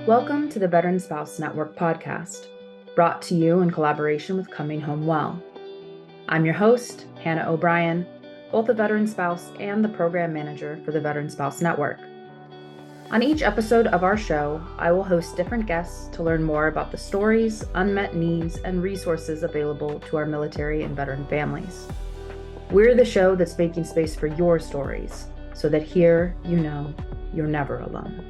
Welcome to the Veteran Spouse Network podcast, brought to you in collaboration with Coming Home Well. I'm your host, Hannah O'Brien, both a veteran spouse and the program manager for the Veteran Spouse Network. On each episode of our show, I will host different guests to learn more about the stories, unmet needs, and resources available to our military and veteran families. We're the show that's making space for your stories, so that here you know you're never alone.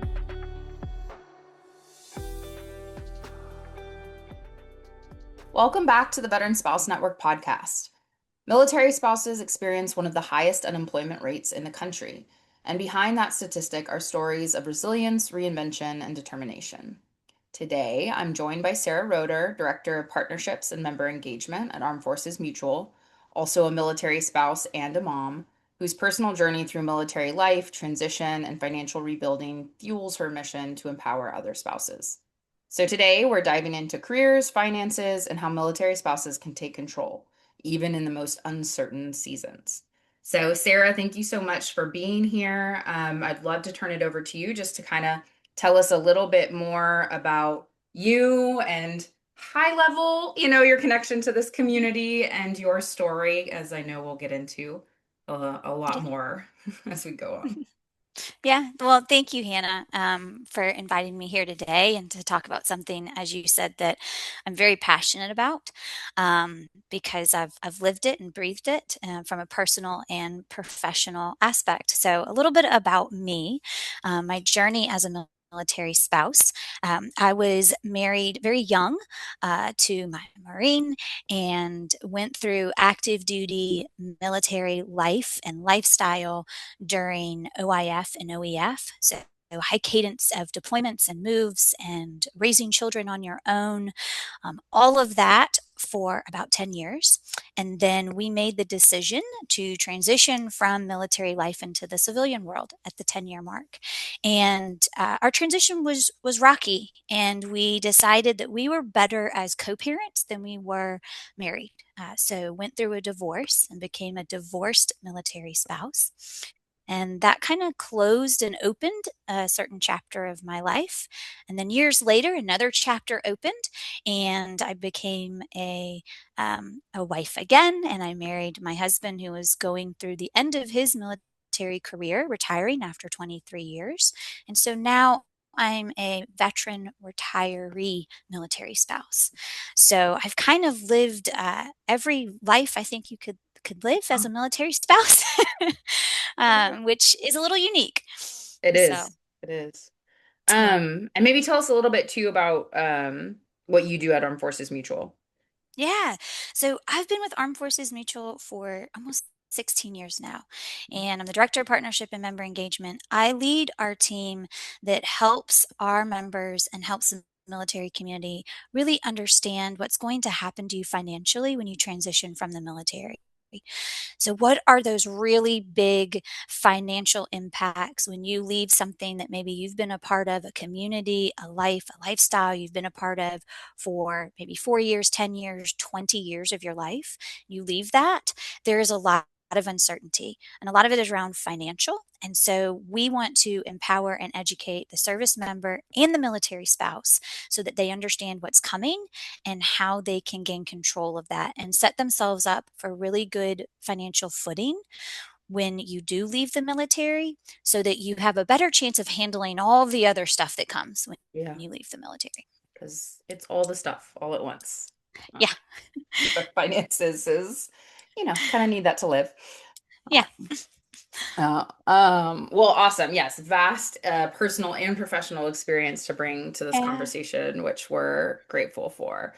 Welcome back to the Veteran Spouse Network podcast. Military spouses experience one of the highest unemployment rates in the country, and behind that statistic are stories of resilience, reinvention, and determination. Today, I'm joined by Sarah Roeder, Director of Partnerships and Member Engagement at Armed Forces Mutual, also a military spouse and a mom, whose personal journey through military life, transition, and financial rebuilding fuels her mission to empower other spouses. So today, we're diving into careers, finances, and how military spouses can take control, even in the most uncertain seasons. So, Sarah, thank you so much for being here. I'd love to turn it over to you just to kind of tell us a little bit more about you and high level, your connection to this community and your story, as I know we'll get into a lot more as we go on. Yeah, well, thank you, Hannah, for inviting me here today and to talk about something, as you said, that I'm very passionate about because I've lived it and breathed it from a personal and professional aspect. So, a little bit about me, my journey as a military spouse. I was married very young to my Marine and went through active duty military life and lifestyle during OIF and OEF. So high cadence of deployments and moves and raising children on your own, all of that for about 10 years. And then we made the decision to transition from military life into the civilian world at the 10-year mark. And our transition was rocky. And we decided that we were better as co-parents than we were married. So went through a divorce and became a divorced military spouse. And that kind of closed and opened a certain chapter of my life. And then years later, another chapter opened, and I became a wife again. And I married my husband, who was going through the end of his military career, retiring after 23 years. And so now I'm a veteran retiree military spouse. So I've kind of lived every life I think you could live as a military spouse, which is a little unique. It So, is. It is. yeah. And maybe tell us a little bit too about what you do at Armed Forces Mutual. Yeah. So I've been with Armed Forces Mutual for almost 16 years now, and I'm the Director of Partnership and Member Engagement. I lead our team that helps our members and helps the military community really understand what's going to happen to you financially when you transition from the military. So, what are those really big financial impacts when you leave something that maybe you've been a part of, a community, a life, a lifestyle you've been a part of for maybe 4 years, 10 years, 20 years of your life? You leave that, there is a lot of uncertainty, and a lot of it is around financial. And so we want to empower and educate the service member and the military spouse so that they understand what's coming and how they can gain control of that and set themselves up for really good financial footing when you do leave the military so that you have a better chance of handling all the other stuff that comes when Yeah, you leave the military. because it's all the stuff all at once. Uh, Yeah. the finances is, kind of need that to live. Yeah. Well, awesome. Yes, vast personal and professional experience to bring to this Yeah. conversation, which we're grateful for.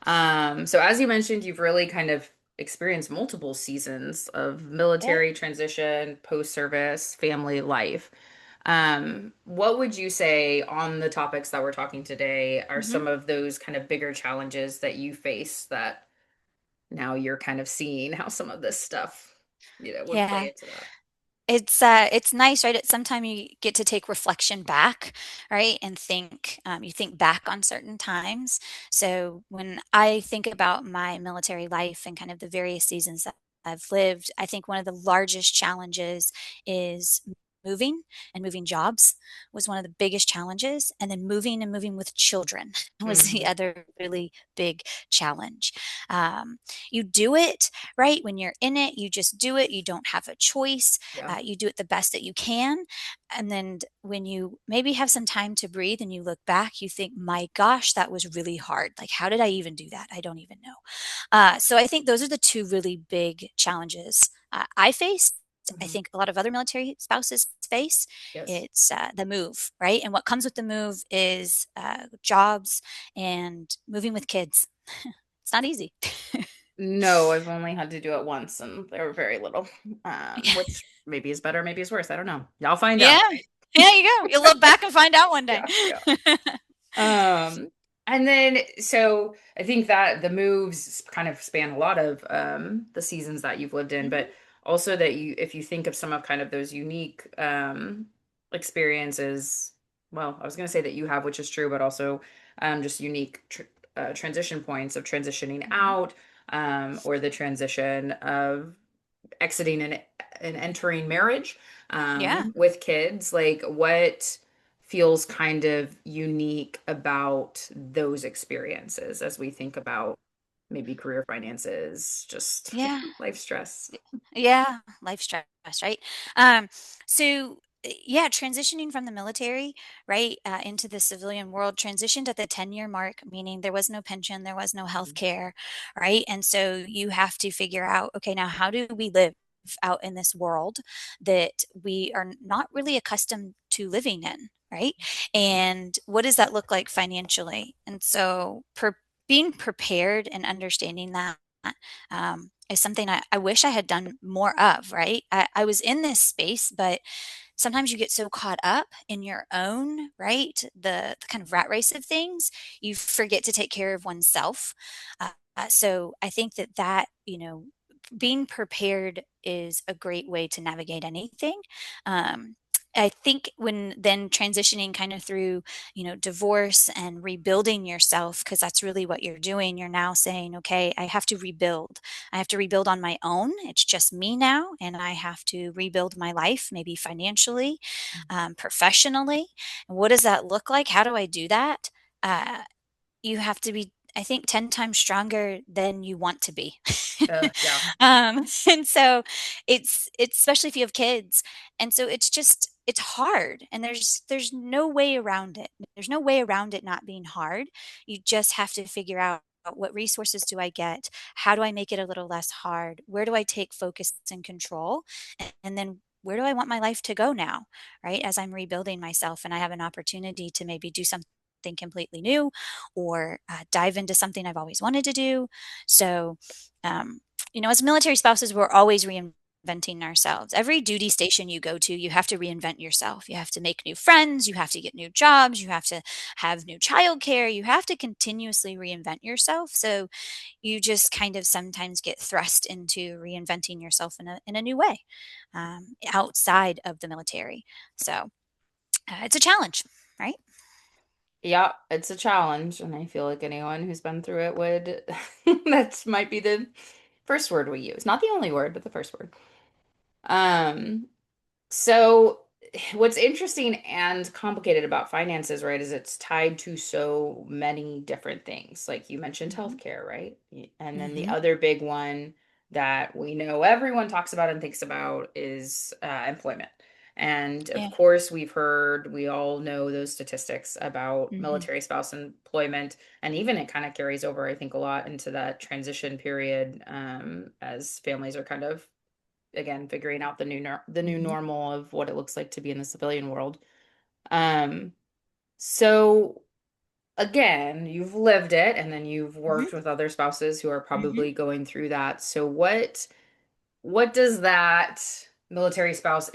So as you mentioned, you've really kind of experienced multiple seasons of Yeah. military transition, post-service, family life. What would you say on the topics that we're talking today are Hmm. some of those kind of bigger challenges that you face that now you're kind of seeing how some of this stuff, would play Yeah. into that? It's nice, right? At some time you get to take reflection back, right? And think, you think back on certain times. So when I think about my military life and kind of the various seasons that I've lived, I think one of the largest challenges is moving and moving jobs was one of the biggest challenges. And then moving and moving with children was the Mhm. other really big challenge. Um, you do it, right? When you're in it, you just do it. You don't have a choice. Yeah. You do it the best that you can. And then when you maybe have some time to breathe and you look back, you think, my gosh, that was really hard. Like, how did I even do that? I don't even know. So I think those are the two really big challenges I faced. I Mhm. think a lot of other military spouses face. Yes. It's the move, right? And what comes with the move is jobs and moving with kids. It's not easy. No, I've only had to do it once and they were very little. Yeah. Which maybe is better, maybe is worse. I don't know. Y'all find Yeah. out, right? Yeah, you go. You'll look back and find out one day. Yeah, yeah. And then so I think that the moves kind of span a lot of the seasons that you've lived in, but Mhm. also that you if you think of some of kind of those unique experiences, well, I was going to say that you have, which is true, but also just unique transition points of transitioning Mhm. out or the transition of exiting and entering marriage Yeah. with kids, like what feels kind of unique about those experiences as we think about maybe career finances, just Yeah. life stress. Yeah, life stress, right? Um, yeah, transitioning from the military, right, into the civilian world, transitioned at the 10-year mark, meaning there was no pension, there was no health care, right? And so you have to figure out, okay, now how do we live out in this world that we are not really accustomed to living in, right? And what does that look like financially? And so being prepared and understanding that is something I wish I had done more of, right? I was in this space, but sometimes you get so caught up in your own, right? The kind of rat race of things, you forget to take care of oneself. So I think that, being prepared is a great way to navigate anything. I think when then transitioning kind of through, divorce and rebuilding yourself, because that's really what you're doing. You're now saying, okay, I have to rebuild. I have to rebuild on my own. It's just me now, and I have to rebuild my life, maybe financially, professionally. What does that look like? How do I do that? Uh, you have to be, I think, 10 times stronger than you want to be. Yeah. And so it's especially if you have kids. And so it's hard, and there's no way around it. There's no way around it not being hard. You just have to figure out what resources do I get? How do I make it a little less hard? Where do I take focus and control? And then where do I want my life to go now, right? As I'm rebuilding myself and I have an opportunity to maybe do something completely new or dive into something I've always wanted to do. So, um, as military spouses, we're always reinventing ourselves. Every duty station you go to, you have to reinvent yourself. You have to make new friends. You have to get new jobs. You have to have new childcare. You have to continuously reinvent yourself. So you just kind of sometimes get thrust into reinventing yourself in a new way outside of the military. So it's a challenge, right? Yeah, it's a challenge, and I feel like anyone who's been through it would that might be the first word we use. Not the only word, but the first word. Um, So, what's interesting and complicated about finances, right, is it's tied to so many different things. Like you mentioned Hmm. healthcare, right? And then the Hmm. other big one that we know everyone talks about and thinks about is employment. And of Yeah. course, we all know those statistics about Hmm. military spouse employment. And even it kind of carries over, I think, a lot into that transition period as families are kind of again figuring out the new Hmm. normal of what it looks like to be in the civilian world. Um, so again, you've lived it and then you've worked Hmm. with other spouses who are Hmm. probably going through that. So what does that military spouse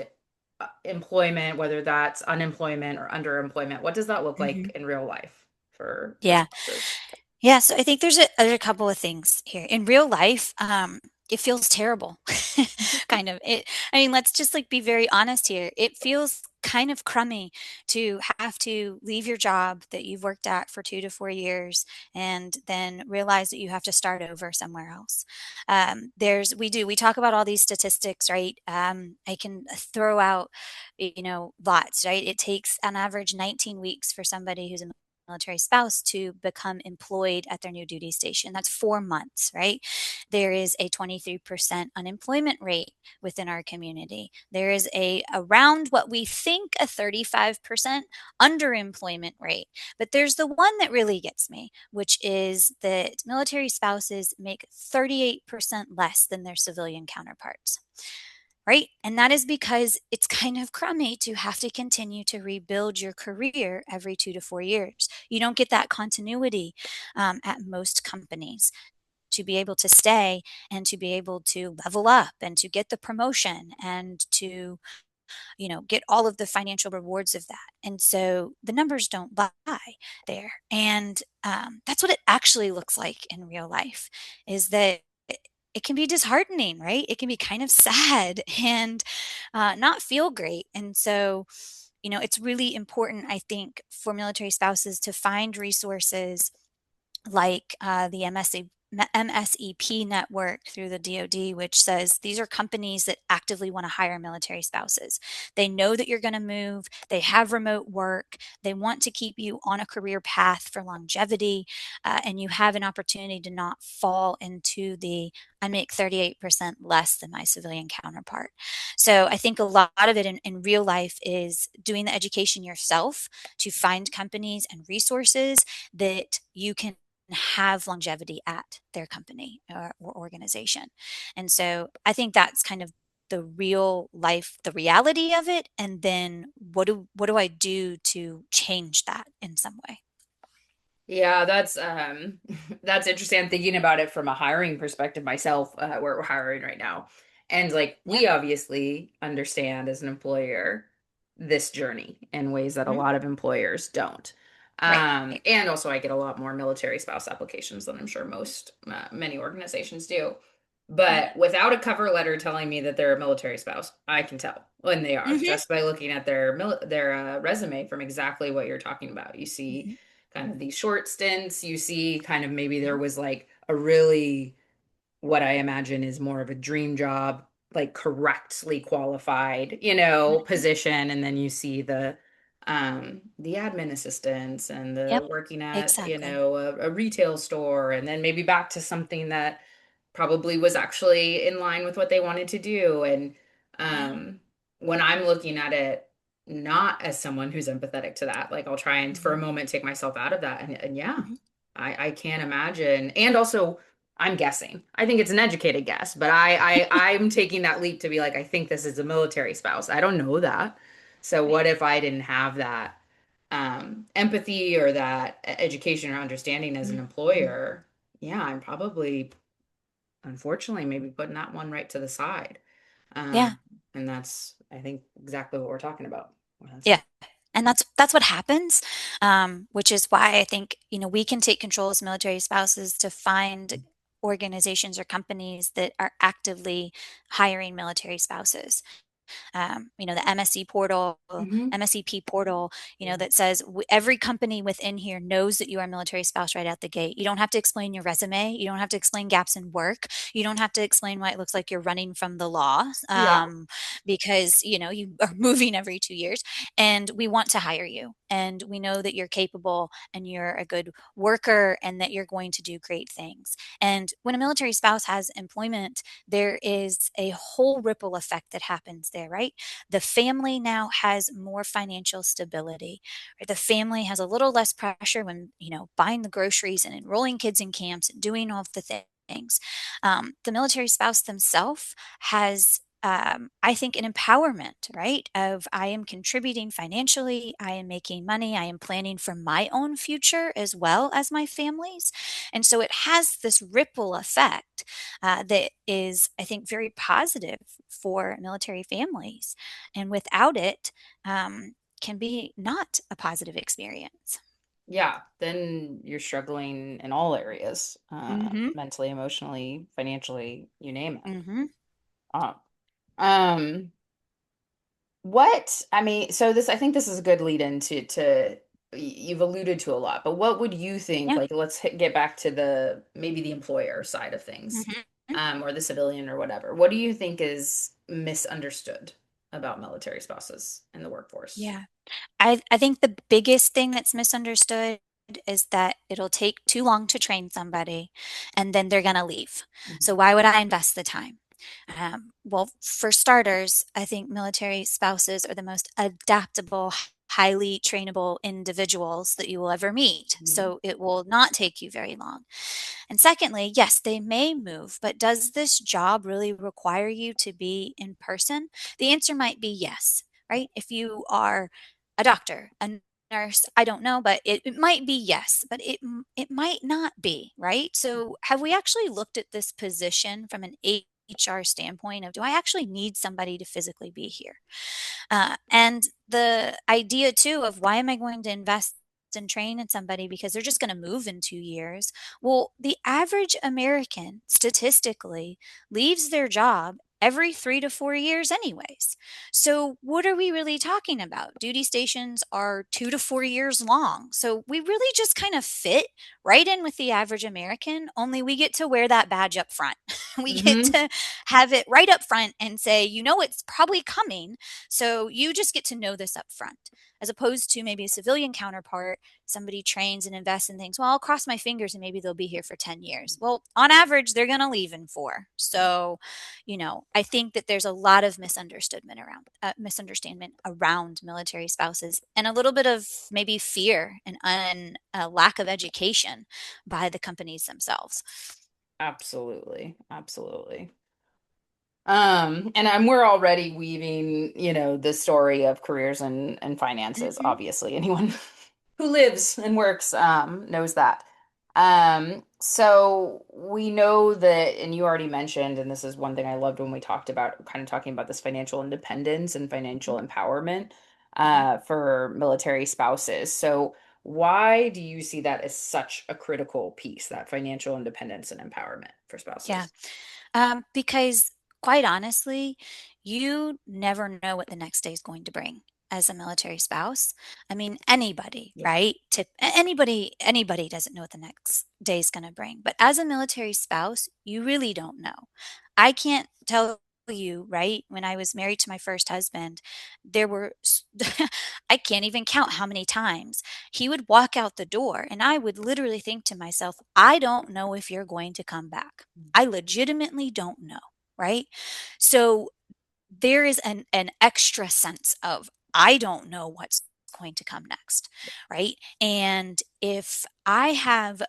employment, whether that's unemployment or underemployment, what does that look like Hmm. in real life for Yeah. spouses? Yeah. So I think there's a couple of things here in real life. It feels terrible. Kind of. I mean, let's just like be very honest here. It feels kind of crummy to have to leave your job that you've worked at for 2 to 4 years and then realize that you have to start over somewhere else. We talk about all these statistics, right? I can throw out, lots, right? It takes on average 19 weeks for somebody who's a military spouse to become employed at their new duty station. That's 4 months, right? There is a 23% unemployment rate within our community. There is around what we think a 35% underemployment rate. But there's the one that really gets me, which is that military spouses make 38% less than their civilian counterparts. Right. And that is because it's kind of crummy to have to continue to rebuild your career every 2 to 4 years. You don't get that continuity at most companies to be able to stay and to be able to level up and to get the promotion and to get all of the financial rewards of that. And so the numbers don't lie there. And that's what it actually looks like in real life, is that it can be disheartening, right? It can be kind of sad and not feel great. And so it's really important, I think, for military spouses to find resources like the MSEP network through the DoD, which says these are companies that actively want to hire military spouses. They know that you're going to move, they have remote work, they want to keep you on a career path for longevity, and you have an opportunity to not fall into the I make 38% less than my civilian counterpart. So I think a lot of it in real life is doing the education yourself to find companies and resources that you can have longevity at their company or organization. And so I think that's kind of the real life, the reality of it. And then what do I do to change that in some way? Yeah, that's that's interesting. I'm thinking about it from a hiring perspective myself, where we're hiring right now. And like Yeah. we obviously understand as an employer this journey in ways that a Mhm. lot of employers don't. Right. And also I get a lot more military spouse applications than I'm sure most many organizations do. Mhm. But without a cover letter telling me that they're a military spouse, I can tell when they are Mhm. just by looking at their resume from exactly what you're talking about. You see Mhm. kind of these short stints. You see kind of maybe there Mhm. was like a really what I imagine is more of a dream job, like correctly qualified, Mhm. position. And then you see the admin assistants and Yep. the working at, Exactly. a retail store, and then maybe back to something that probably was actually in line with what they wanted to do. And Yeah. when I'm looking at it, not as someone who's empathetic to that, like I'll try and for a Mhm. moment take myself out of that. And yeah, Mhm. I can't imagine. And also, I'm guessing. I think it's an educated guess, but I'm taking that leap to be like, I think this is a military spouse. I don't know that. So Right. what if I didn't have that empathy or that education or understanding as an Mhm. employer? Yeah, I'm probably, unfortunately, maybe putting that one right to the side. Yeah. Um, and that's, I think, exactly what we're talking about. That's, Yeah. And that's what happens, which is why I think we can take control as military spouses to find organizations or companies that are actively hiring military spouses. The MSC portal, Mhm. MSEP portal, Yeah. that says every company within here knows that you are a military spouse right out the gate. You don't have to explain your resume. You don't have to explain gaps in work. You don't have to explain why it looks like you're running from the law, Yeah. because you are moving every 2 years, and we want to hire you, and we know that you're capable and you're a good worker and that you're going to do great things. And when a military spouse has employment, there is a whole ripple effect that happens there, right? The family now has more financial stability, right? The family has a little less pressure when, buying the groceries and enrolling kids in camps and doing all of the things. The military spouse themselves has I think an empowerment, right? Of I am contributing financially, I am making money, I am planning for my own future as well as my family's. And so it has this ripple effect that is, I think, very positive for military families. And without it, can be not a positive experience. Yeah, then you're struggling in all areas, Mm-hmm. mentally, emotionally, financially, you name it. Mm-hmm. Uh, um, what, I mean, so this, I think this is a good lead into you've alluded to a lot, but what would you think, Yeah. like, let's get back to the, maybe the employer side of things, Mm-hmm. or the civilian or whatever. What do you think is misunderstood about military spouses in the workforce? Yeah. I think the biggest thing that's misunderstood is that it'll take too long to train somebody and then they're going to leave. So Mhm. why would I invest the time? Well, for starters, I think military spouses are the most adaptable, highly trainable individuals that you will ever meet. Mhm. So it will not take you very long. And secondly, yes, they may move, but does this job really require you to be in person? The answer might be yes, right? If you are a doctor, a nurse, I don't know, but it might be yes, but it might not be, right? So have we actually looked at this position from an HR standpoint of do I actually need somebody to physically be here? And the idea too of why am I going to invest and train in somebody because they're just going to move in 2 years? Well, the average American statistically leaves their job every 3 to 4 years, anyways. So, what are we really talking about? Duty stations are 2 to 4 years long. So, we really just kind of fit right in with the average American, only we get to wear that badge up front. We get Mhm. to have it right up front and say, you know, it's probably coming, so you just get to know this up front, as opposed to maybe a civilian counterpart. Somebody trains and invests and thinks, well, I'll cross my fingers and maybe they'll be here for 10 years. Well, on average, they're going to leave in 4. So, I think that there's a lot of misunderstanding around military spouses and a little bit of maybe fear and a lack of education by the companies themselves. Absolutely. Absolutely. And we're already weaving, the story of careers and finances, Hmm. obviously. Anyone who lives and works knows that. So we know that, and you already mentioned, and this is one thing I loved when we talked about kind of talking about this financial independence and financial empowerment Hmm. for military spouses. So why do you see that as such a critical piece, that financial independence and empowerment for Yeah. spouses? Because quite honestly, you never know what the next day is going to bring as a military spouse. I mean, anybody, Yeah. right? Anybody doesn't know what the next day is going to bring. But as a military spouse, you really don't know. I can't tell you, right? When I was married to my first husband, there were I can't even count how many times he would walk out the door and I would literally think to myself, I don't know if you're going to come back. I legitimately don't know, right? So there is an extra sense of I don't know what's going to come next, right? And if I have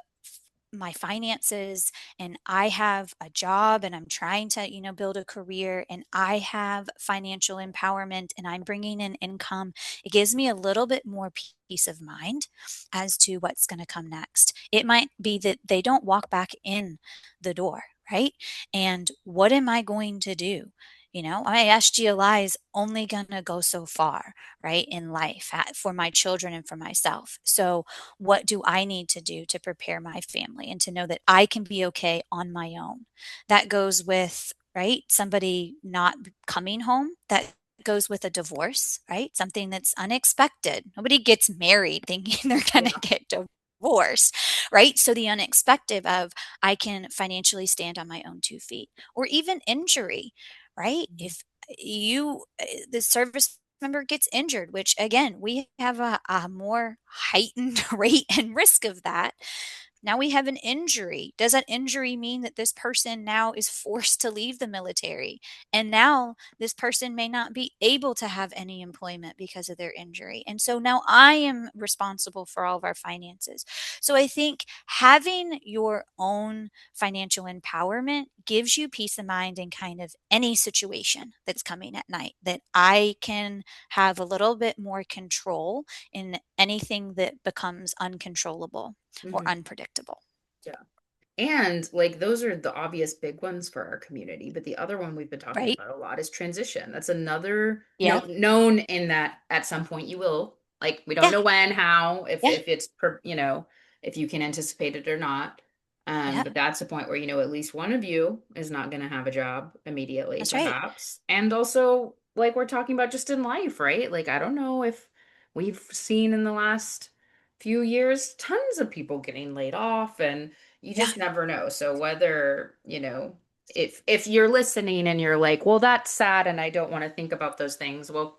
my finances and I have a job and I'm trying to, build a career and I have financial empowerment and I'm bringing in income, it gives me a little bit more peace of mind as to what's going to come next. It might be that they don't walk back in the door, right? And what am I going to do? My SGLI is only going to go so far, right, in life for my children and for myself. So, what do I need to do to prepare my family and to know that I can be okay on my own? That goes with, right, somebody not coming home. That goes with a divorce, right? Something that's unexpected. Nobody gets married thinking they're going to Yeah. get divorced, right? So the unexpected of I can financially stand on my own 2 feet, or even injury, right? Mhm. If the service member gets injured, which again, we have a more heightened rate and risk of that. Now we have an injury. Does that injury mean that this person now is forced to leave the military? And now this person may not be able to have any employment because of their injury. And so now I am responsible for all of our finances. So I think having your own financial empowerment gives you peace of mind in kind of any situation that's coming at night, that I can have a little bit more control in anything that becomes uncontrollable or Mhm. unpredictable. Yeah. And like those are the obvious big ones for our community, but the other one we've been talking Right? about a lot is transition. That's another Yeah. known in that at some point you will Like we don't Yeah. know when, how, Yeah. if it's if you can anticipate it or not. Yeah. But that's the point where at least one of you is not going to have a job immediately, That's right. perhaps. And also, like we're talking about just in life, right? Like I don't know if we've seen in the last few years tons of people getting laid off, and you Yeah. just never know. So whether, if you're listening and you're like, well, that's sad and I don't want to think about those things, well,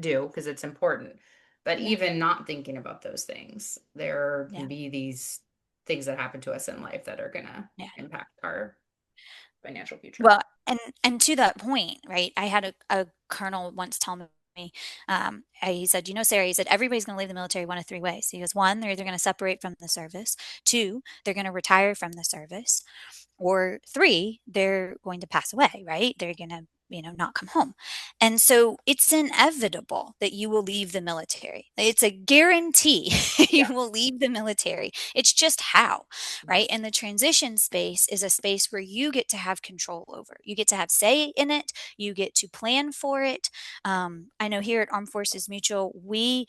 do because it's important. But Yeah. even not thinking about those things, there can Yeah. be these things that happen to us in life that are going to Yeah. impact our financial future. Well, and to that point, right? I had a colonel once tell me, he said, "You know, Sarah," he said, "everybody's going to leave the military one of three ways." He goes, "One, they're either going to separate from the service. Two, they're going to retire from the service. Or three, they're going to pass away, right? They're going to, not come home. And so it's inevitable that you will leave the military. It's a guarantee you Yeah. will leave the military. It's just how, Mhm. right? And the transition space is a space where you get to have control over. You get to have say in it. You get to plan for it. I know here at Armed Forces Mutual, we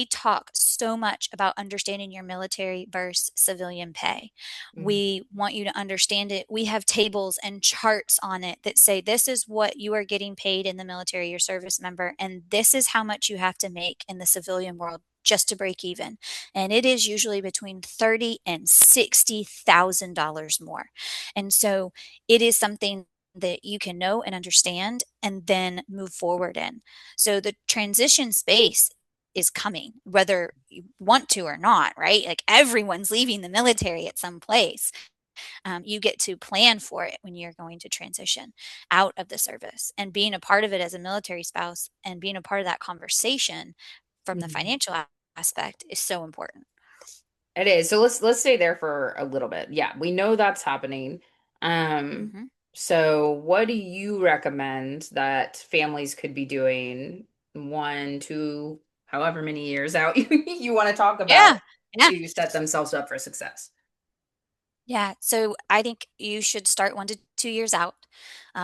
talk so much about understanding your military versus civilian pay. Mhm. We want you to understand it. We have tables and charts on it that say this is what you are getting paid in the military, your service member, and this is how much you have to make in the civilian world just to break even. And it is usually between $30 and $60,000 more. And so it is something that you can know and understand and then move forward in. So the transition space is coming, whether you want to or not, right? Like everyone's leaving the military at some place. You get to plan for it when you're going to transition out of the service and being a part of it as a military spouse and being a part of that conversation from the Mhm. financial aspect is so important. It is. So let's stay there for a little bit. Yeah, we know that's happening. Um, Hmm. so what do you recommend that families could be doing 1, 2, however many years out you want to talk about Yeah. Yeah. to set themselves up for success? Yeah. So I think you should start 1 to 2 years out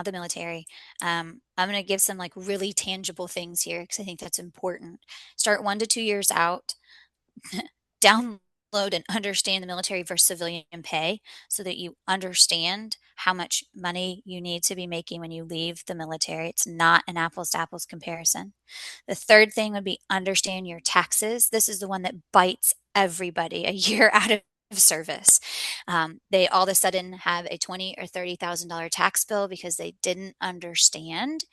the military. I'm going to give some like really tangible things here because I think that's important. Start 1 to 2 years out. Download and understand the military versus civilian pay so that you understand how much money you need to be making when you leave the military. It's not an apples to apples comparison. The third thing would be understand your taxes. This is the one that bites everybody a year out of service. They all of a sudden have a $20,000 or $30,000 tax bill because they didn't understand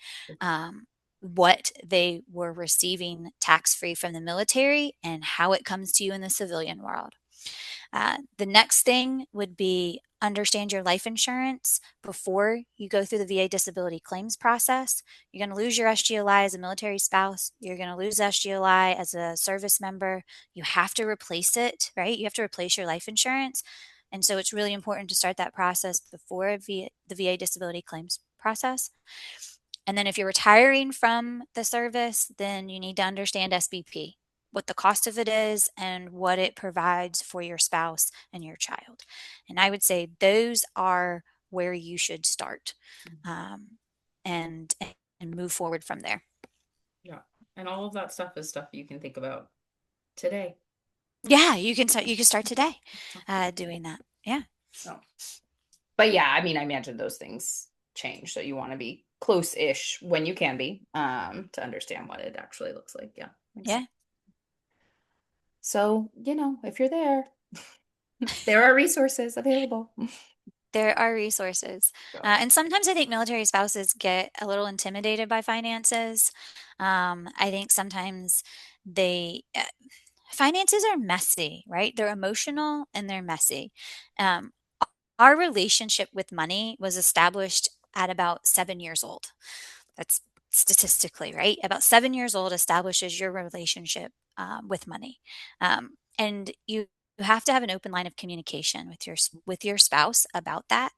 um, what they were receiving tax free from the military and how it comes to you in the civilian world. The next thing would be understand your life insurance before you go through the VA disability claims process. You're going to lose your SGLI as a military spouse. You're going to lose SGLI as a service member. You have to replace it, right? You have to replace your life insurance. And so it's really important to start that process before the VA disability claims process. And then if you're retiring from the service, then you need to understand SBP, what the cost of it is and what it provides for your spouse and your child. And I would say those are where you should start um, and and move forward from there. Yeah. And all of that stuff is stuff you can think about today. Yeah, you can start. You can start today doing that. Yeah, So, but yeah, I mean, I imagine those things change. So you want to be close-ish when you can be, to understand what it actually looks like. Yeah, makes sense. yeah. So, if you're there, there are resources available. There are resources. So, And sometimes I think military spouses get a little intimidated by finances. I think sometimes finances are messy, right? They're emotional and they're messy. Um, our relationship with money was established at about 7 years old. That's statistically right. About 7 years old establishes your relationship with money, and you have to have an open line of communication with your spouse about that.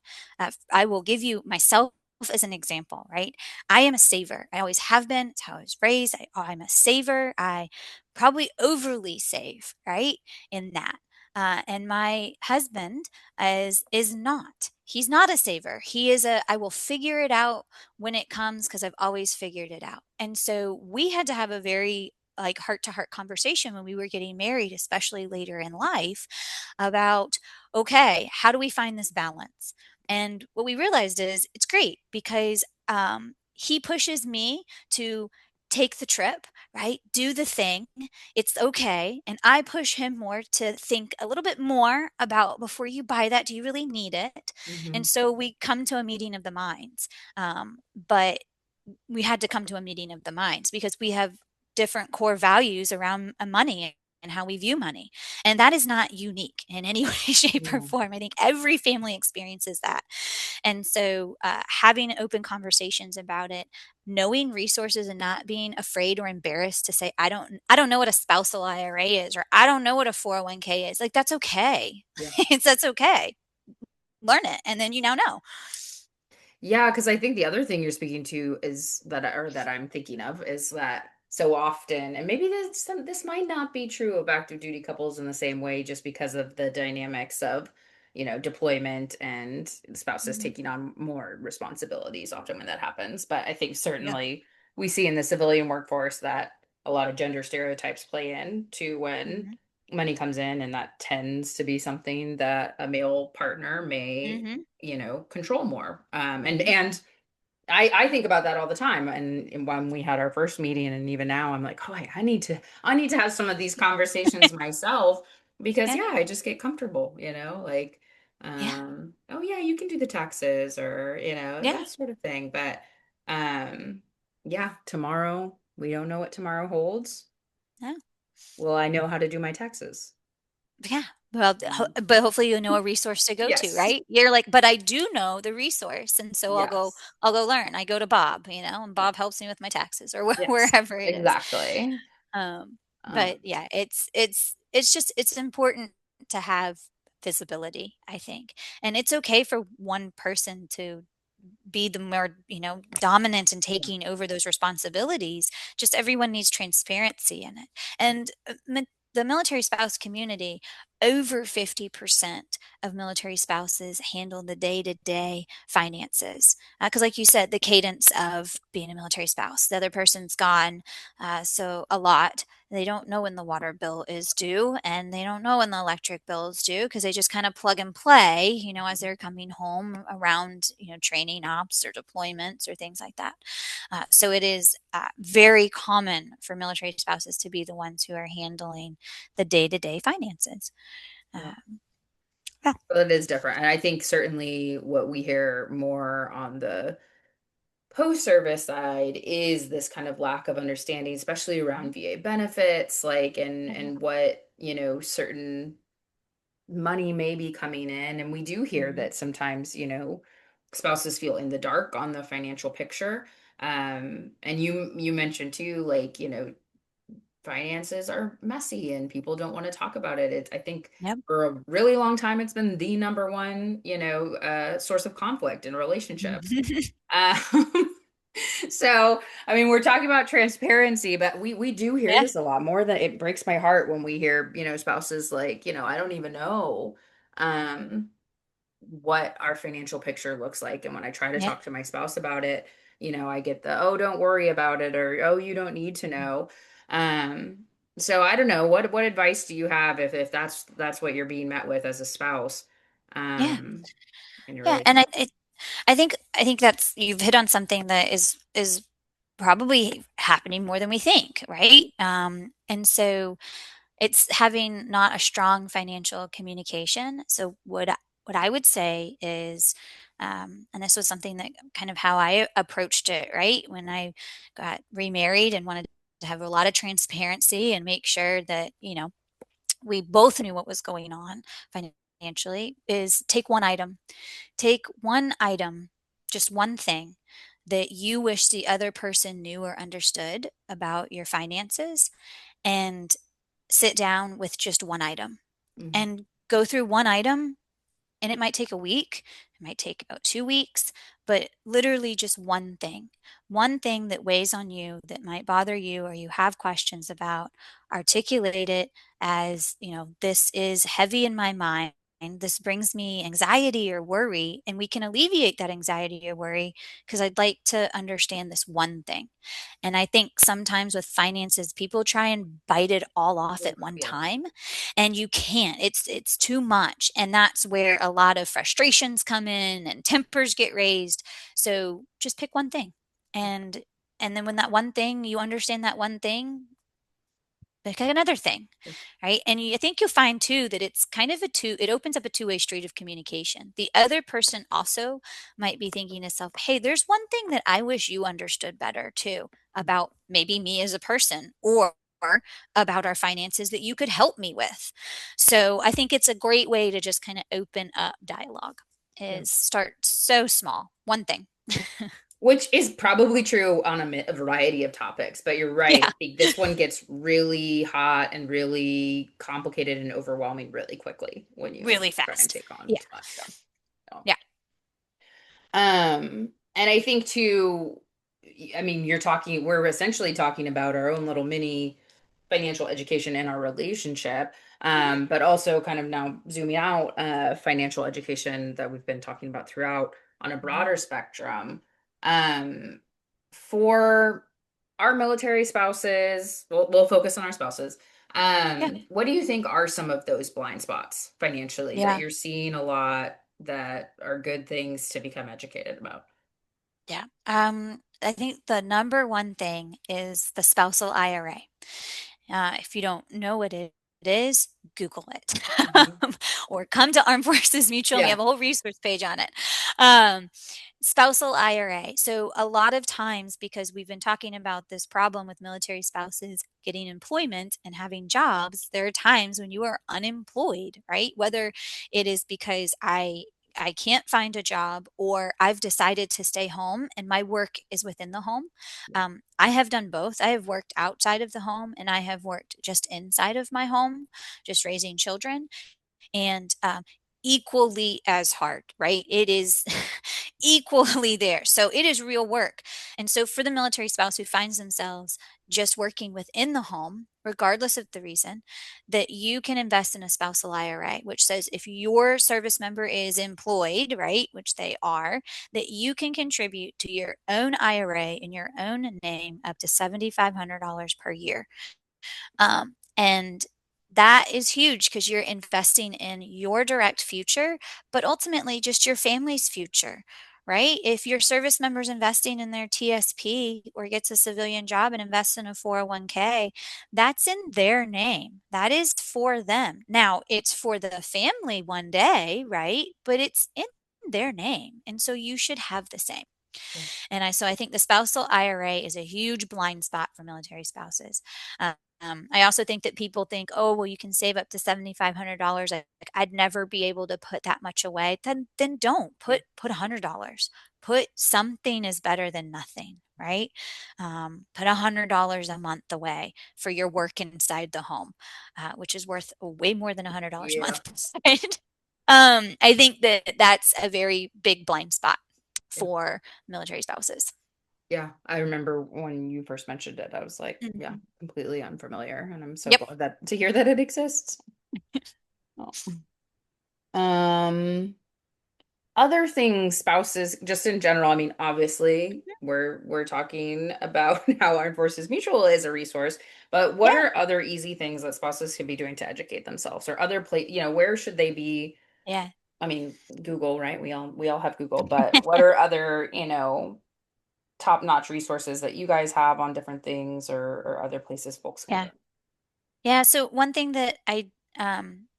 I will give you myself as an example, right? I am a saver. I always have been. It's how I was raised. I'm a saver. I probably overly save, right? In that. And my husband is not. He's not a saver. He is a I will figure it out when it comes because I've always figured it out. And so we had to have a very like heart to heart conversation when we were getting married, especially later in life, about, okay, how do we find this balance? And what we realized is it's great because he pushes me to take the trip, right? Do the thing. It's okay. And I push him more to think a little bit more about before you buy that, do you really need it? And Hmm. so we come to a meeting of the minds. But we had to come to a meeting of the minds because we have different core values around money and how we view money. And that is not unique in any way, shape, or Yeah. form. I think every family experiences that. And so, having open conversations about it, knowing resources and not being afraid or embarrassed to say, I don't know what a spousal IRA is, or I don't know what a 401k is. Like, that's okay. Yeah. That's okay. Learn it. And then you now know. Yeah, because I think the other thing you're speaking to is that, or that I'm thinking of, is that so often, and maybe this might not be true of active duty couples in the same way, just because of the dynamics of, deployment and spouses Mhm. taking on more responsibilities often when that happens. But I think Yeah. certainly we see in the civilian workforce that a lot of gender stereotypes play in to when Mhm. money comes in, and that tends to be something that a male partner may Mhm. control more. And Mhm. I think about that all the time. And when we had our first meeting, and even now, I'm like, oh, I need to have some of these conversations myself, because Yeah. yeah, I just get comfortable, like, Yeah. oh yeah, you can do the taxes, or Yeah. that sort of thing. But yeah, tomorrow, we don't know what tomorrow holds. Yeah. Will I know how to do my taxes? Yeah. Well, Mm. but hopefully you know a resource to go to, Yes. right? You're like, but I do know the resource, and so Yes. I'll go learn. I go to Bob, and Yeah. Bob helps me with my taxes or Yes. wherever it is. Exactly. But Um, yeah, it's just it's important to have visibility, I think, and it's okay for one person to be the more, dominant in yeah. taking over those responsibilities. Just everyone needs transparency in it. And the military spouse community, over 50% of military spouses handle the day to day finances. Because, like you said, the cadence of being a military spouse, the other person's gone. So, a lot. They don't know when the water bill is due and they don't know when the electric bill is due because they just kind of plug and play, as they're coming home around, training ops or deployments or things like that. So it is very common for military spouses to be the ones who are handling the day to day finances. Yeah. Uh, yeah. Well, it is different. And I think certainly what we hear more on the post-service side is this kind of lack of understanding, especially Mhm. around VA benefits, like, and Mhm. what, certain money may be coming in. And we do hear Mhm. that sometimes, spouses feel in the dark on the financial picture. And you mentioned too, like, finances are messy and people don't want to talk about it. I think Yep. for a really long time, it's been the number one, source of conflict in relationships. Um, so, I mean, we're talking about transparency, but we do hear Yeah. this a lot more. Than it breaks my heart when we hear, spouses like, I don't even know. Um, what our financial picture looks like. And when I try to Yeah. talk to my spouse about it, I get the, oh, don't worry about it, or oh, you don't need to know. Um, so I don't know. What advice do you have if that's what you're being met with as a spouse, Yeah. um, in your Yeah. And relationship? I think that's you've hit on something that is probably happening more than we think, right? And so it's having not a strong financial communication. So what I would say is, and this was something that kind of how I approached it, right? When I got remarried and wanted to have a lot of transparency and make sure that, we both knew what was going on financially, is take one item, just one thing that you wish the other person knew or understood about your finances, and sit down with just one item Mhm. and go through one item. And it might take a week, it might take about 2 weeks, but literally just one thing that weighs on you that might bother you or you have questions about. Articulate it as, this is heavy in my mind. this brings me anxiety or worry, and we can alleviate that anxiety or worry because I'd like to understand this one thing. And I think sometimes with finances, people try and bite it all off at one Yeah. time, and you can't. It's too much, and that's where a lot of frustrations come in and tempers get raised. So just pick one thing, and and then when that one thing you understand that one thing, pick another thing, right? And I think you'll find too that it's kind of it opens up a two-way street of communication. The other person also might be thinking to self, hey, there's one thing that I wish you understood better too about maybe me as a person or about our finances that you could help me with. So I think it's a great way to just kind of open up dialogue Yeah. is start so small, one thing. Which is probably true on a variety of topics, but you're right. Yeah, I think this one gets really hot and really complicated and overwhelming really quickly when you really try and fast. take on Yeah. too much stuff. So. Yeah. And I think too, I mean, we're essentially talking about our own little mini financial education in our relationship, Mhm. but also kind of now zooming out, financial education that we've been talking about throughout on a Mhm. broader spectrum. Um, for our military spouses, we'll focus on our spouses. Yeah. What do you think are some of those blind spots financially that Yeah. you're seeing a lot that are good things to become educated about? Yeah. I think the number one thing is the spousal IRA. If you don't know what it is, Google it Mhm. or come to Armed Forces Mutual. We Yeah. have a whole resource page on it. Um, Spousal IRA. So, a lot of times, because we've been talking about this problem with military spouses getting employment and having jobs, there are times when you are unemployed, right? Whether it is because I can't find a job, or I've decided to stay home and my work is within the home. I have done both. I have worked outside of the home and I have worked just inside of my home, just raising children and equally as hard, right? It is equally there. So it is real work. And so for the military spouse who finds themselves just working within the home, regardless of the reason, that you can invest in a spousal IRA, which says if your service member is employed, right, which they are, that you can contribute to your own IRA in your own name up to $7,500 per year. And that is huge because you're investing in your direct future, but ultimately just your family's future, right? If your service member's investing in their TSP or gets a civilian job and invests in a 401k, that's in their name. That is for them. Now, it's for the family one day, right? But it's in their name. And so you should have the same. So I think the spousal IRA is a huge blind spot for military spouses. I also think that people think, oh, well, you can save up to $7,500. Like, I'd never be able to put that much away. Then don't put $100. Put something is better than nothing, right? Put $100 a month away for your work inside the home, which is worth way more than $100 a Yeah. month. Right? I think that that's a very big blind spot Yeah. for military spouses. Yeah. I remember when you first mentioned it, I was like, yeah, Mhm. completely unfamiliar. And I'm so Yep. glad that to hear that it exists. Oh. Um, Other things, spouses, just in general, I mean, obviously, Mhm. we're talking about how Armed Forces Mutual is a resource, but what Yeah. are other easy things that spouses can be doing to educate themselves or other where should they be? Yeah. I mean, Google, right? We all have Google, but what are other, top-notch resources that you guys have on different things or other places folks can go? Yeah. Yeah, so one thing that I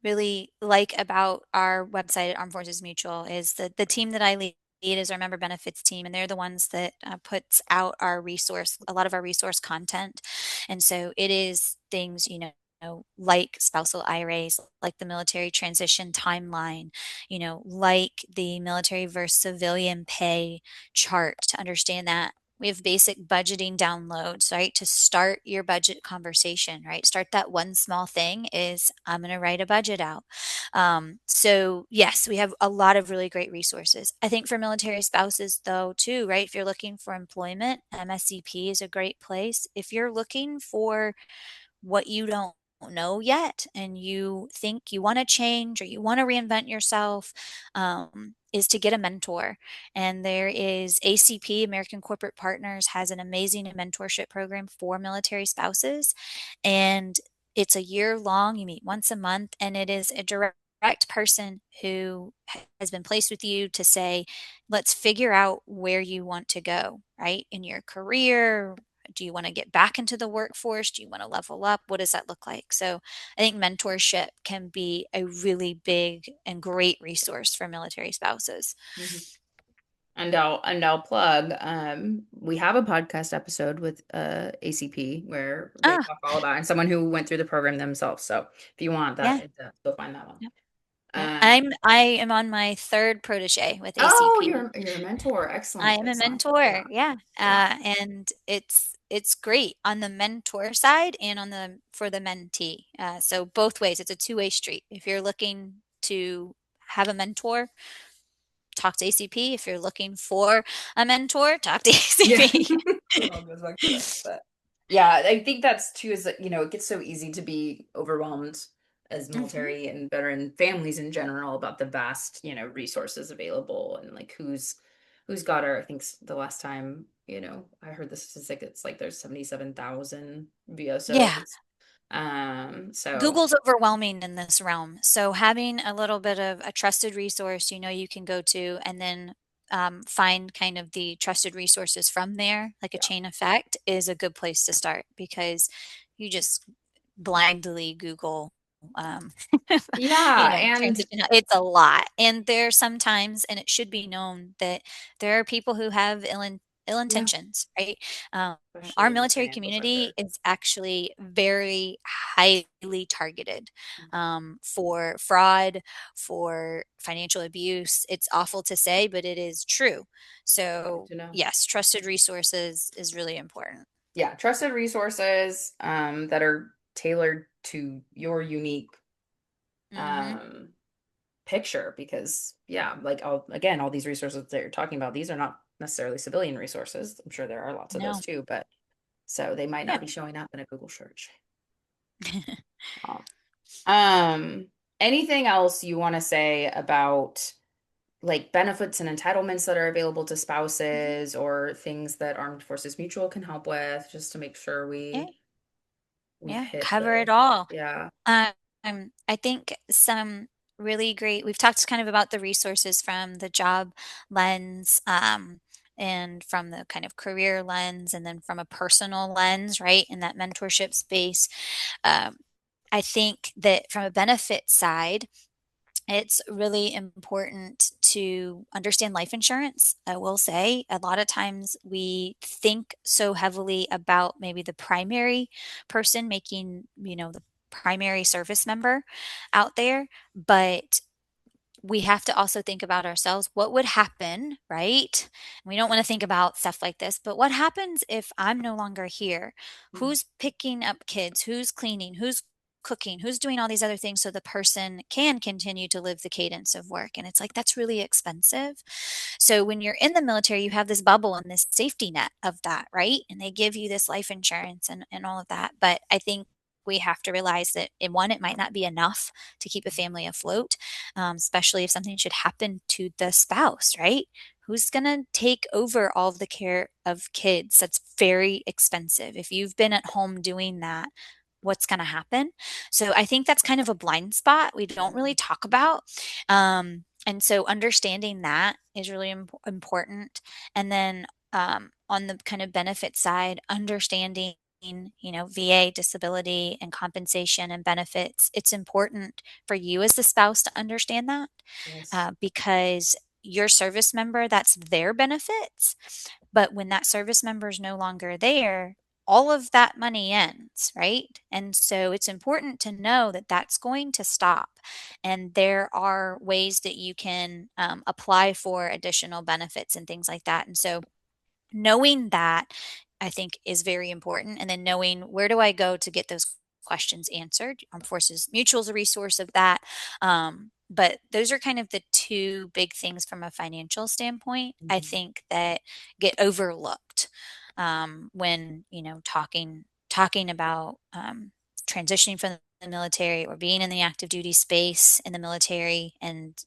really like about our website at Armed Forces Mutual is that the team that I lead is our member benefits team, and they're the ones that puts out a lot of our resource content. And so it is things, like spousal IRAs, like the military transition timeline, like the military versus civilian pay chart to understand that. We have basic budgeting downloads, right? To start your budget conversation, right? Start that one small thing is I'm going to write a budget out. So, yes, we have a lot of really great resources. I think for military spouses, though, too, right? If you're looking for employment, MSCP is a great place. If you're looking for what you don't know yet and you think you want to change or you want to reinvent yourself, is to get a mentor. And there is ACP, American Corporate Partners, has an amazing mentorship program for military spouses. And it's a year long, you meet once a month, and it is a direct person who has been placed with you to say, let's figure out where you want to go, right? In your career, do you want to get back into the workforce? Do you want to level up? What does that look like? So I think mentorship can be a really big and great resource for military spouses. Mhm. And I'll plug, we have a podcast episode with ACP where they Ah, talk all about, and someone who went through the program themselves. So if you want that, yeah. you'll find that one. Yep. Yep. Um, I am on my third protege with oh, ACP. you're a mentor. I Excellent, am a excellent. mentor, Yeah, yeah, yeah. and it's great on the mentor side and on the for the mentee. So both ways, it's a two-way street. If you're looking to have a mentor, talk to ACP. If you're looking for a mentor, talk to Yeah. ACP. It all goes back to that. But yeah, I think that's too is that, it gets so easy to be overwhelmed as Mhm. military and veteran families in general about the vast, resources available and like who's got our, I think the last time, I heard the statistic, it's like there's 77,000 Yeah. VSOs. So Google's overwhelming in this realm. So having a little bit of a trusted resource, you can go to and then find kind of the trusted resources from there, like a yeah. chain effect, is a good place to start because you just blindly Google, um, Yeah, and transition. It's a lot. And there sometimes, and it should be known that there are people who have ill yeah, intentions, right? Um, especially our in the military financial community sector. is actually very highly targeted for fraud, for financial abuse. It's awful to say, but it is true. Good So, to know. yes, trusted resources is really important. Yeah, trusted resources that are tailored to your unique Hmm. um picture because yeah, like all these resources that you're talking about, these are not necessarily civilian resources. I'm sure there are lots of those No. too, but so they might Yeah. not be showing up in a Google search. Oh. Um, Anything else you want to say about like benefits and entitlements that are available to Mhm. spouses or things that Armed Forces Mutual can help with just to make sure Yeah. we Yeah. hit Cover the it all. yeah. I think some really great, we've talked kind of about the resources from the job lens, and from the kind of career lens, and then from a personal lens, right? In that mentorship space. Um, I think that from a benefit side, it's really important to understand life insurance. I will say a lot of times we think so heavily about maybe the primary person making, the primary service member out there, but we have to also think about ourselves. What would happen, right? We don't want to think about stuff like this, but what happens if I'm no longer here? Mhm. Who's picking up kids? Who's cleaning? Who's cooking? Who's doing all these other things so the person can continue to live the cadence of work? And it's like, that's really expensive. So when you're in the military, you have this bubble and this safety net of that, right? And they give you this life insurance and all of that. But I think we have to realize that in one, it might not be enough to keep a family afloat, especially if something should happen to the spouse, right? Who's going to take over all of the care of kids? That's very expensive. If you've been at home doing that, what's going to happen? So I think that's kind of a blind spot we don't really talk about. And so understanding that is really important. And then on the kind of benefit side, understanding VA disability and compensation and benefits. It's important for you as the spouse to understand that, Yes. because your service member, that's their benefits. But when that service member is no longer there, all of that money ends, right? And so it's important to know that that's going to stop. And there are ways that you can apply for additional benefits and things like that. And so knowing that, I think, is very important. And then knowing, where do I go to get those questions answered? Armed Forces Mutual is a resource of that. But those are kind of the two big things from a financial standpoint, I Mhm. think, that get overlooked when talking about transitioning from the military or being in the active duty space in the military and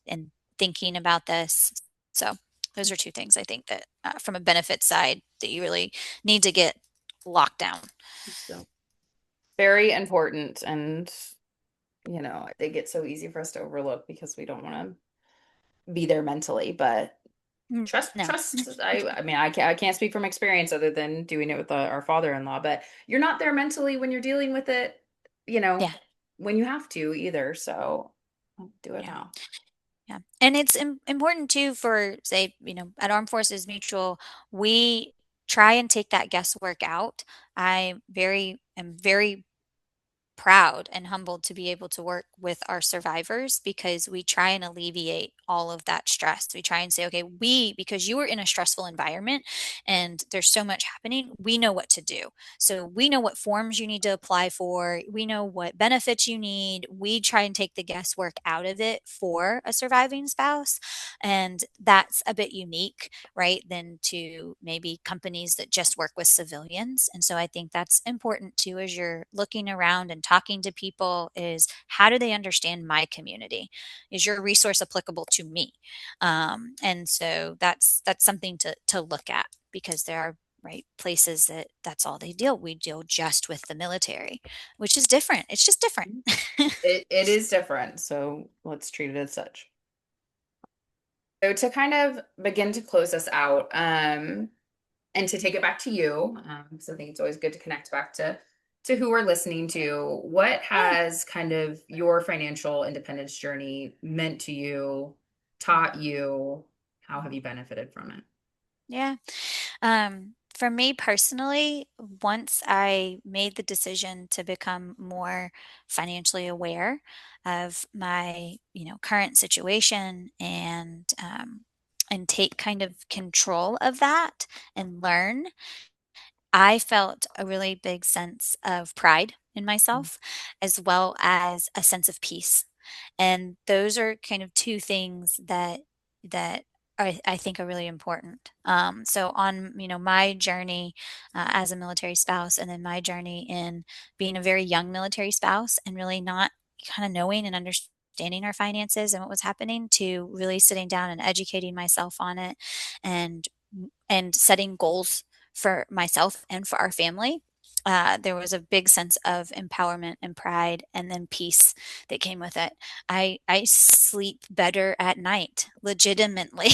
thinking about this. So those are two things I think that from a benefit side that you really need to get locked down. So very important. And, I think it's so easy for us to overlook because we don't want to be there mentally. But No. I mean, I can't speak from experience other than doing it with our father-in-law, but you're not there mentally when you're dealing with it, you know, Yeah. when you have to either. So do it Yeah. now. Yeah. And it's important too for, say, at Armed Forces Mutual, we try and take that guesswork out. I am very proud and humbled to be able to work with our survivors because we try and alleviate all of that stress. We try and say, okay, because you were in a stressful environment and there's so much happening, we know what to do. So we know what forms you need to apply for, we know what benefits you need. We try and take the guesswork out of it for a surviving spouse. And that's a bit unique, right, than to maybe companies that just work with civilians. And so I think that's important too as you're looking around and talking to people is how do they understand my community? Is your resource applicable to me? And so that's something to look at because there are right places that's all they deal. We deal just with the military, which is different. It's just different. It is different, so let's treat it as such. So to kind of begin to close us out, and to take it back to you, because I think it's always good to connect back to who we're listening to. What Yeah. has kind of your financial independence journey meant to you, taught you? How have you benefited from it? Yeah. For me personally, once I made the decision to become more financially aware of my, current situation and take kind of control of that and learn, I felt a really big sense of pride in myself as well as a sense of peace. And those are kind of two things that I think are really important. So on my journey as a military spouse, and then my journey in being a very young military spouse, and really not kind of knowing and understanding our finances and what was happening, to really sitting down and educating myself on it, and and setting goals for myself and for our family. There was a big sense of empowerment and pride, and then peace that came with it. I sleep better at night, legitimately,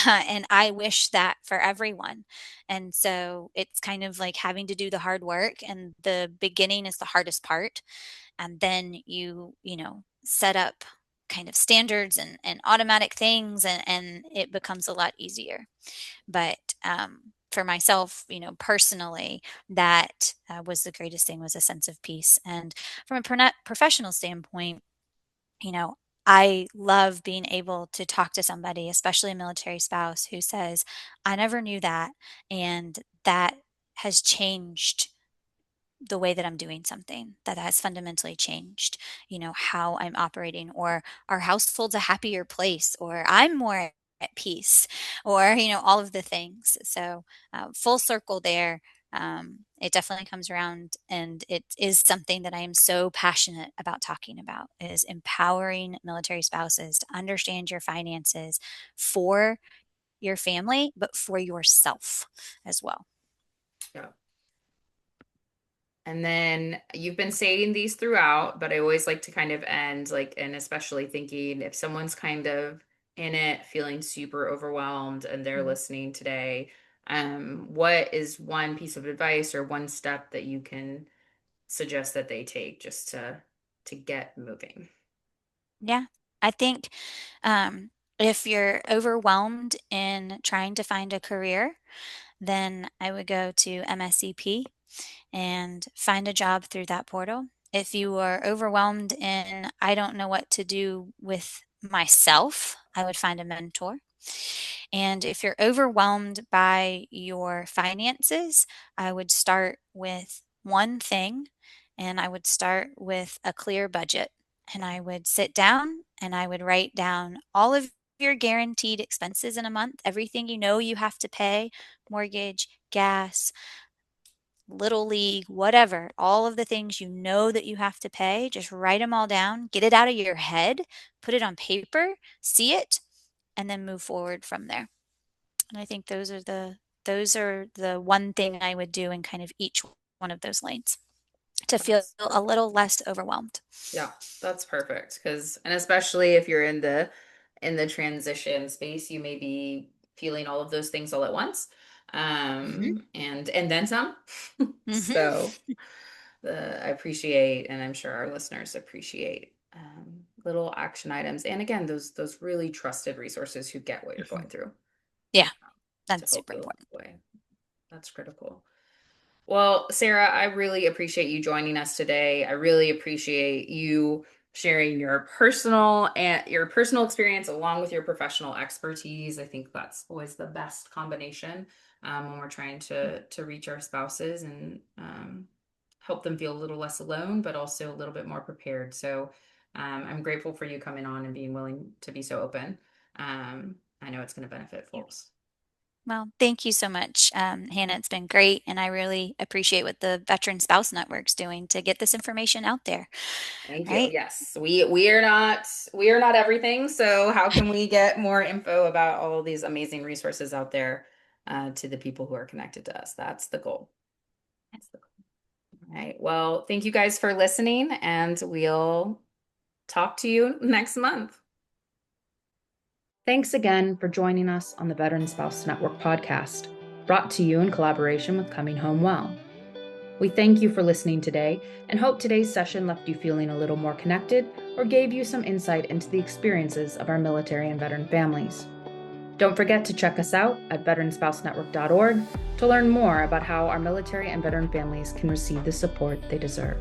and I wish that for everyone. And so it's kind of like having to do the hard work, and the beginning is the hardest part, and then you set up kind of standards and automatic things, and it becomes a lot easier. But for myself, personally, that was the greatest thing, was a sense of peace. And from a professional standpoint, you know, I love being able to talk to somebody, especially a military spouse, who says, I never knew that. And that has changed the way that I'm doing something, that has fundamentally changed, how I'm operating, or our household's a happier place, or I'm more at peace, or, all of the things. So, full circle there. It definitely comes around, and it is something that I am so passionate about talking about, is empowering military spouses to understand your finances for your family, but for yourself as well. Yeah. And then you've been saying these throughout, but I always like to kind of end like, and especially thinking if someone's kind of in it, feeling super overwhelmed and they're Mhm. listening today, what is one piece of advice or one step that you can suggest that they take just to get moving? Yeah. I think if you're overwhelmed in trying to find a career, then I would go to MSCP and find a job through that portal. If you are overwhelmed in, I don't know what to do with myself, I would find a mentor. And if you're overwhelmed by your finances, I would start with one thing, and I would start with a clear budget. And I would sit down and I would write down all of your guaranteed expenses in a month, everything you know you have to pay: mortgage, gas, little league, whatever, all of the things you know that you have to pay, just write them all down, get it out of your head, put it on paper, see it, and then move forward from there. And I think those are the one thing I would do in kind of each one of those lanes to feel That's a perfect. little less overwhelmed. Yeah, that's perfect. Because, and especially if you're in the transition space, you may be feeling all of those things all at once. Mhm. And then some. Mhm. So I appreciate, and I'm sure our listeners appreciate little action items. And again, those really trusted resources who get what you're Mhm. going through Yeah, to that's help super you along important. the way. That's critical. Well, Sarah, I really appreciate you joining us today. I really appreciate you sharing your personal experience along with your professional expertise. I think that's always the best combination when we're trying to reach our spouses and help them feel a little less alone, but also a little bit more prepared. So I'm grateful for you coming on and being willing to be so open. I know it's going to benefit Yeah. folks. Well, thank you so much, Hannah. It's been great, and I really appreciate what the Veteran Spouse Network's doing to get this information out there, Thank you. right? Yes, we are not everything. So how can we get more info about all of these amazing resources out there to the people who are connected to us? That's the goal. That's the goal. All right. Well, thank you guys for listening, and we'll talk to you next month. Thanks again for joining us on the Veteran Spouse Network podcast, brought to you in collaboration with Coming Home Well. We thank you for listening today and hope today's session left you feeling a little more connected or gave you some insight into the experiences of our military and veteran families. Don't forget to check us out at veteranspousenetwork.org to learn more about how our military and veteran families can receive the support they deserve.